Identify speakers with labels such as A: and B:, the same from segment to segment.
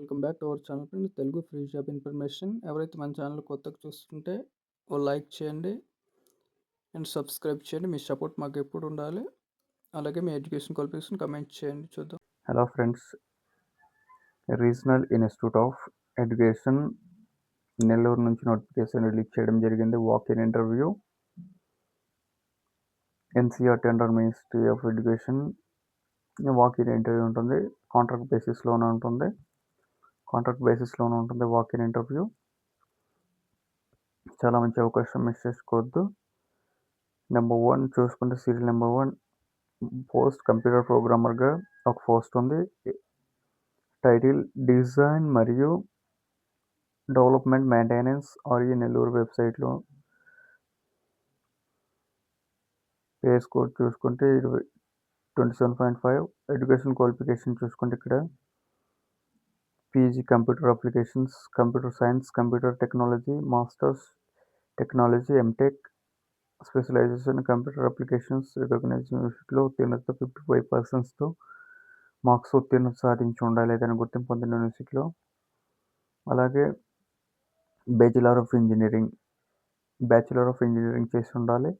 A: Welcome back to our channel friends. Telugu free job information. ఎవరైతే మన channel కొత్తగా చూస్తుంటే ఓ లైక్ చేయండి అండ్ సబ్స్క్రైబ్ చేయండి. మీ సపోర్ట్ మాకు ఎప్పుడు ఉండాలి. అలాగే మీ ఎడ్యుకేషన్ క్వాలిఫికేషన్ కమెంట్ చేయండి. చూద్దాం.
B: Hello friends, regional institute of education Nellore నుంచి నోటిఫికేషన్ రిలీజ్ చేయడం జరిగింది. Walk in interview NCERT under ministry of education walk in interview ఉంటుంది. కాంట్రాక్ట్ బేసిస్లోనే ఉంటుంది. వాక్ ఇన్ ఇంటర్వ్యూ చాలా మంచి అవకాశం, మిస్ చేసుకోవద్దు. నెంబర్ 1 చూసుకుంటే సీరియల్ నెంబర్ 1 పోస్ట్ కంప్యూటర్ ప్రోగ్రామర్గా ఒక పోస్ట్ ఉంది. టైటిల్ డిజైన్ మరియు డెవలప్మెంట్ మెయింటెనెన్స్ ఆర్ఈ నెల్లూరు వెబ్సైట్లో. పే స్కోర్ చూసుకుంటే 27.5. ఎడ్యుకేషన్ క్వాలిఫికేషన్ చూసుకుంటే ఇక్కడ PG computer applications, computer science, computer technology, masters technology, MTech, specialisation computer applications, recognise యూనివర్సిటీలో ఉత్తీర్ణత 55%తో మార్క్స్ ఉత్తీర్ణత సాధించి ఉండాలి ఏదైనా గుర్తింపు పొందిన యూనివర్సిటీలో. అలాగే బ్యాచిలర్ ఆఫ్ ఇంజనీరింగ్ చేసి ఉండాలి.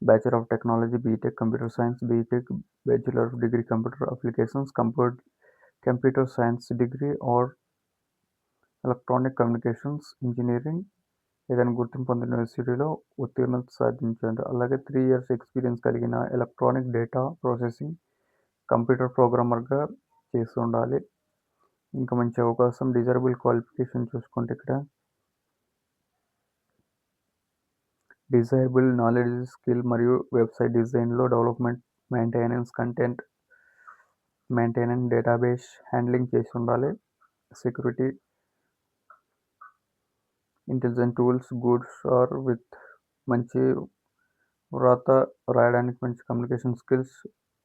B: Bachelor of technology, BTech computer science, BTech, bachelor of degree computer applications, computer science degree or electronic communications engineering ఏదైనా గుర్తింపు పొందిన యూనివర్సిటీలో ఉత్తీర్ణత సాధించండి. అలాగే 3 years ఎక్స్పీరియన్స్ కలిగిన ఎలక్ట్రానిక్ డేటా ప్రాసెసింగ్ కంప్యూటర్ ప్రోగ్రామర్గా చేసి ఉండాలి. ఇంకా మంచి అవకాశం. డిజైరబుల్ క్వాలిఫికేషన్ చూసుకుంటే ఇక్కడ డిజైరబుల్ నాలెడ్జ్, స్కిల్ మరియు వెబ్సైట్ డిజైన్లో development, content maintenance, database handling చేసి ఉండాలి. Security, intelligent tools, goods or with మంచి వ్రాత రాయడానికి మంచి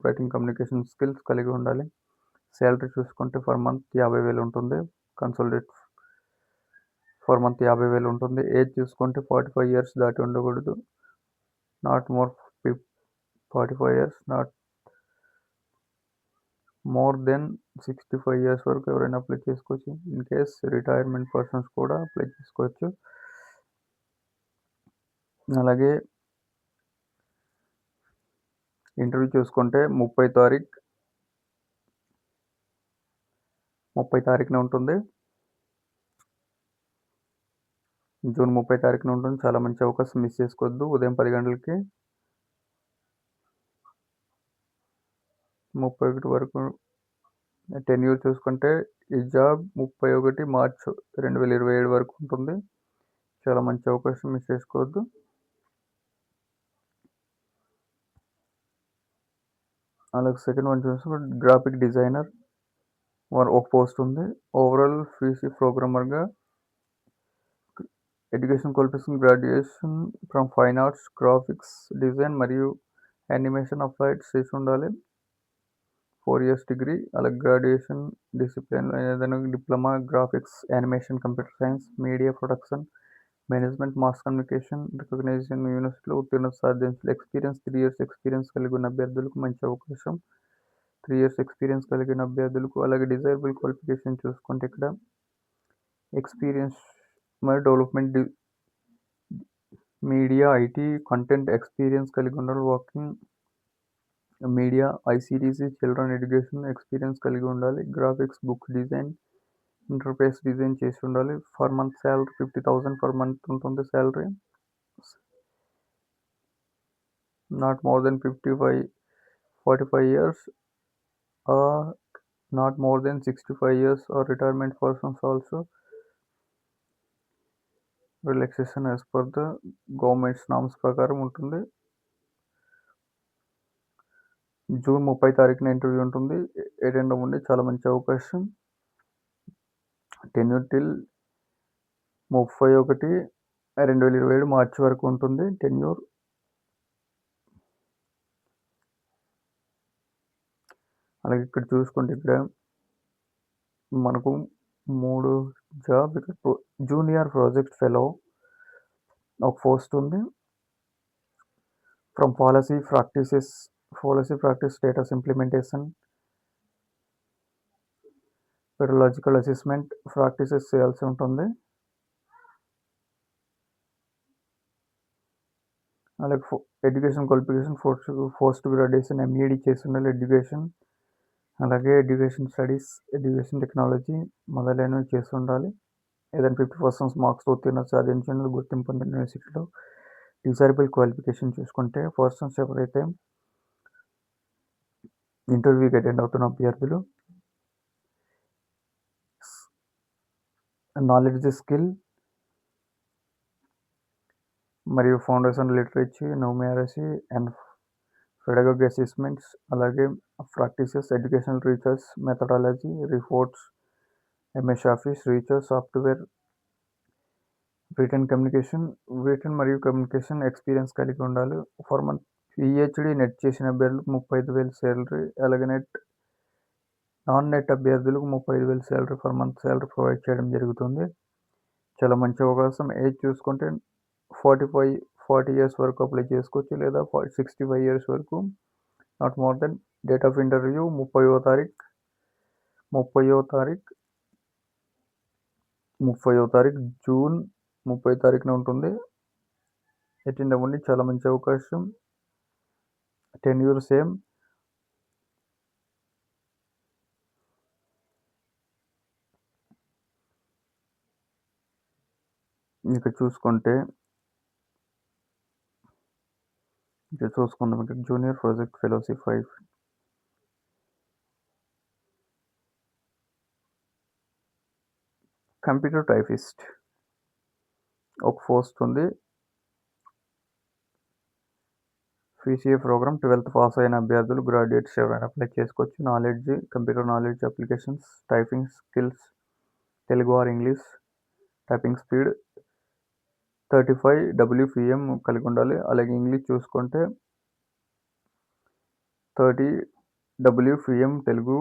B: రైటింగ్ కమ్యూనికేషన్ స్కిల్స్ కలిగి ఉండాలి. శాలరీ చూసుకుంటే ఫర్ మంత్ 50,000 ఉంటుంది. కన్సల్టేట్ ఫర్ మంత్ 50,000 ఉంటుంది. ఏజ్ చూసుకుంటే 45 years దాటి ఉండకూడదు. Not more 45 years, not more then 65 years వరకు ఎవరైనా అప్లై చేసుకోవచ్చు. ఇన్ కేస్ రిటైర్మెంట్ పర్సన్స్ కూడా అప్లై చేసుకోవచ్చు. అలాగే ఇంటర్వ్యూ చూసుకుంటే 30 తారీఖున ఉంటుంది. జూన్ 30 తారీఖున ఉంటుంది. చాలా మంచి అవకాశం, మిస్ చేసుకోవద్దు. ఉదయం 10 గంటలకి 31 వరకు. టెన్యూర్ చూసుకుంటే ఈ జాబ్ 31 మార్చ్ 2027 వరకు ఉంటుంది. చాలా మంచి అవకాశం, మిస్ చేసుకోవద్దు. అలాగే సెకండ్ వన్ చూసుకుంటే గ్రాఫిక్ డిజైనర్ ఒక పోస్ట్ ఉంది. ఓవరాల్ పీసీ ప్రోగ్రామర్గా education qualification graduation from fine arts, graphics design మరియు యానిమేషన్ అప్లైడ్ చేసి ఉండాలి. 4 years డిగ్రీ. అలాగే గ్రాడ్యుయేషన్ డిసిప్లిన్ ఏదైనా diploma, graphics, animation, computer science, media production management, mass communication recognization యూనివర్సిటీలో ఉత్తీర్ణత సాధించాలి. ఎక్స్పీరియన్స్ 3 years ఎక్స్పీరియన్స్ కలిగి ఉన్న అభ్యర్థులకు మంచి అవకాశం. 3 years ఎక్స్పీరియన్స్ కలిగిన అభ్యర్థులకు. అలాగే డిజైరబుల్ క్వాలిఫికేషన్ చూసుకుంటే ఇక్కడ ఎక్స్పీరియన్స్ మరియు development, media, IT, content experience కలిగి ఉండాలి. Working media, ICDC, children education experience కలిగి ఉండాలి. Graphics, book design, interface design చేసి ఉండాలి. For month salary 50,000 per month ఉంటుంది. Salary not more than 45 years or not more than 65 years or retirement persons also. Relaxation as per the governments norms ప్రకారం ఉంటుంది. June 30 తారీఖున interview ఉంటుంది. Attend అవ్వండి. చాలా మంచి అవకాశం. టెన్యూర్ టిల్ 31/2027 మార్చి వరకు ఉంటుంది టెన్యూర్. అలాగే ఇక్కడ చూసుకుంటే ఇక్కడ మనకు 3 జాబ్. ఇక్కడ జూనియర్ ప్రాజెక్ట్ ఫెలో ఒక పోస్ట్ ఉంది. From policy practice status implementation pedagogical assessment practices చేయాల్సి ఉంటుంది. అలాగే education qualification post graduation MEd చేసి ఉండాలి. అలాగే ఎడ్యుకేషన్ స్టడీస్, ఎడ్యుకేషన్ టెక్నాలజీ మొదలైనవి చేసి ఉండాలి. ఏదైనా 50% మార్క్స్ ఉత్తీర్ణత సాధించిన గుర్తింపు పొందిన యూనివర్సిటీలో డిజైరబుల్ క్వాలిఫికేషన్ చూసుకుంటే పర్సన్స్ ఎవరైతే ఇంటర్వ్యూకి అటెండ్ అవుతున్న అభ్యర్థులు నాలెడ్జ్, స్కిల్ మరియు foundation literature, numeracy and pedagogy assessments, అలాగే practices, educational research methodology, reports, MS office, research software, return మరియు కమ్యూనికేషన్ ఎక్స్పీరియన్స్ కలిగి ఉండాలి. ఫర్ మంత్ పిహెచ్డి నెట్ చేసిన అభ్యర్థులకు 35,000 శాలరీ, అలాగే నాన్ నెట్ అభ్యర్థులకు 35,000 salary per month salary provide చేయడం జరుగుతుంది. చాలా మంచి అవకాశం. ఏజ్ చూసుకుంటే 40 ఇయర్స్ వరకు అప్లై చేసుకోవచ్చు, లేదా 65 ఇయర్స్ వరకు. Not more than. Date of interview 30వ తారీఖు జూన్ 30 తారీఖున ఉంటుంది. అటెండ్ అవ్వండి. చాలా మంచి అవకాశం. Tenure same. ఇక చూసుకుందాం. ఇక్కడ junior project fellowship 5. Computer typist ఒక పోస్ట్ ఉంది. పీసీఏ ప్రోగ్రామ్ 12th పాస్ అయిన అభ్యర్థులు, గ్రాడ్యుయేట్స్ ఎవరైనా అప్లై చేసుకోవచ్చు. Computer knowledge, applications, typing skills Telugu or English, typing speed 35 WPM కలిగి ఉండాలి. అలాగే ఇంగ్లీష్ చూసుకుంటే 30 WPM, తెలుగు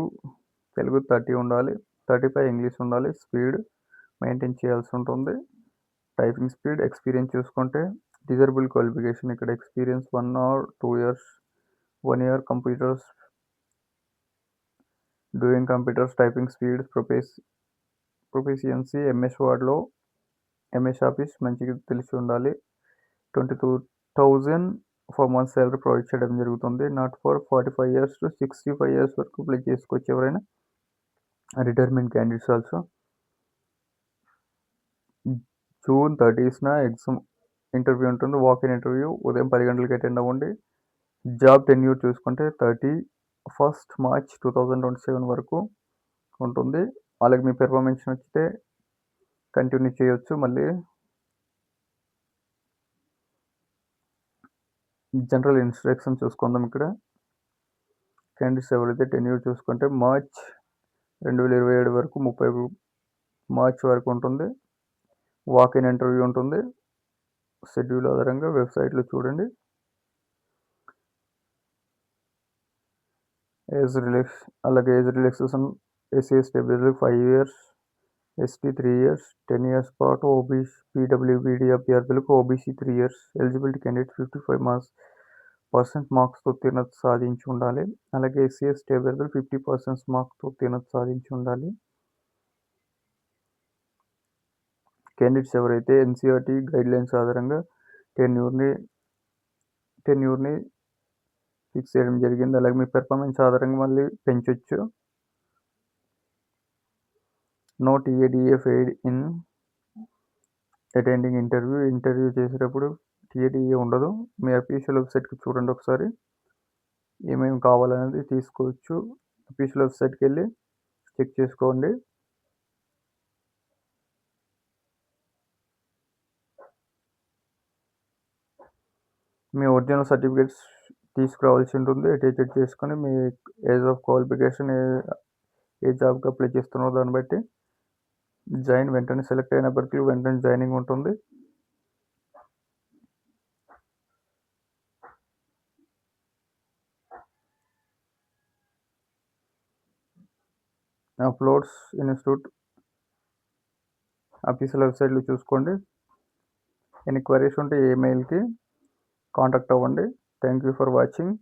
B: 30 ఉండాలి. 35 ఇంగ్లీష్ ఉండాలి. స్పీడ్ మెయింటైన్ చేయాల్సి ఉంటుంది. Typing speed. ఎక్స్పీరియన్స్ చూసుకుంటే డిజైరబుల్ క్వాలిఫికేషన్ ఇక్కడ experience 1 or 2 years, 1 year computers, doing computers, typing speed, proficiency MS వర్డ్లో, ఎంఎస్ ఆఫీస్ మంచిగా తెలిసి ఉండాలి. 22,000 ఫర్ మంత్ శాలరీ ప్రొవైడ్ చేయడం జరుగుతుంది. Not for 45 years to 65 years వరకు అప్లై చేసుకోవచ్చు ఎవరైనా. Retirement candidates also. జూన్ 30న ఎగ్జామ్ ఇంటర్వ్యూ ఉంటుంది. వాక్-ఇన్ ఇంటర్వ్యూ ఉదయం 10 గంటలకు అటెండ్ అవ్వండి. జాబ్ టెన్యూర్ చూసుకుంటే 31st March 2027 వరకు ఉంటుంది. అలాగే మీ పెర్ఫార్మెన్స్ నచ్చితే కంటిన్యూ చేయొచ్చు. మళ్ళీ జనరల్ ఇన్స్ట్రక్షన్ చూసుకుందాం. ఇక్కడ క్యాండిడేట్స్ ఎవరైతే టెన్యూర్ చూసుకుంటే మార్చ్ 2027 వరకు 30 మార్చ్ వరకు ఉంటుంది. వాక్-ఇన్ ఇంటర్వ్యూ ఉంటుంది. షెడ్యూల్ ఆధారంగా వెబ్సైట్లో చూడండి. ఏజ్ రిలాక్సేషన్ ఎస్సీ ఎస్టీ అభ్యర్థులకు 5 years, ఎస్టీ 3 years, 10 years పాటు ఓబీసీ పీడబ్ల్యూబీడీ అభ్యర్థులకు ఓబీసీ 3 years. ఎలిజిబిలిటీ క్యాండిడేట్ 55% మార్క్స్తో ఉత్తీర్ణత సాధించి ఉండాలి. అలాగే ఎస్సీ ఎస్టీ అభ్యర్థులు 50% మార్క్స్తో ఉత్తీర్ణత సాధించి ఉండాలి. క్యాండిడేట్స్ ఎవరైతే ఎన్సీఆర్టీ గైడ్లైన్స్ ఆధారంగా టెన్యూర్ని ఫిక్స్ చేయడం జరిగింది. అలాగే మీ పెర్ఫార్మెన్స్ ఆధారంగా మళ్ళీ పెంచొచ్చు. No TA DA paid in attending interview చేసేటప్పుడు టీఏడిఏ ఉండదు. మీ అఫీషియల్ వెబ్సైట్కి చూడండి ఒకసారి. ఏమేమి కావాలనేది తీసుకోవచ్చు. అఫీషియల్ వెబ్సైట్కి వెళ్ళి చెక్ చేసుకోండి. మీ ఒరిజినల్ సర్టిఫికేట్స్ తీసుకురావాల్సి ఉంటుంది. చెక్ చేసుకొని మీ ఏజ్ ఆఫ్ క్వాలిఫికేషన్, ఏ జాబ్కి అప్లై చేస్తున్నారో దాన్ని బట్టి వెంటనే సెలెక్ట్ అయిన అభ్యర్థులకు వెంటనే జాయినింగ్ ఉంటుంది. అప్లోడ్స్ ఇన్స్టిట్యూట్ అఫీషియల్ వెబ్సైట్లో చూసుకోండి. ఎనీ క్వైరీస్ ఉంటే ఈమెయిల్కి కాంటాక్ట్ అవ్వండి. Thank you for watching.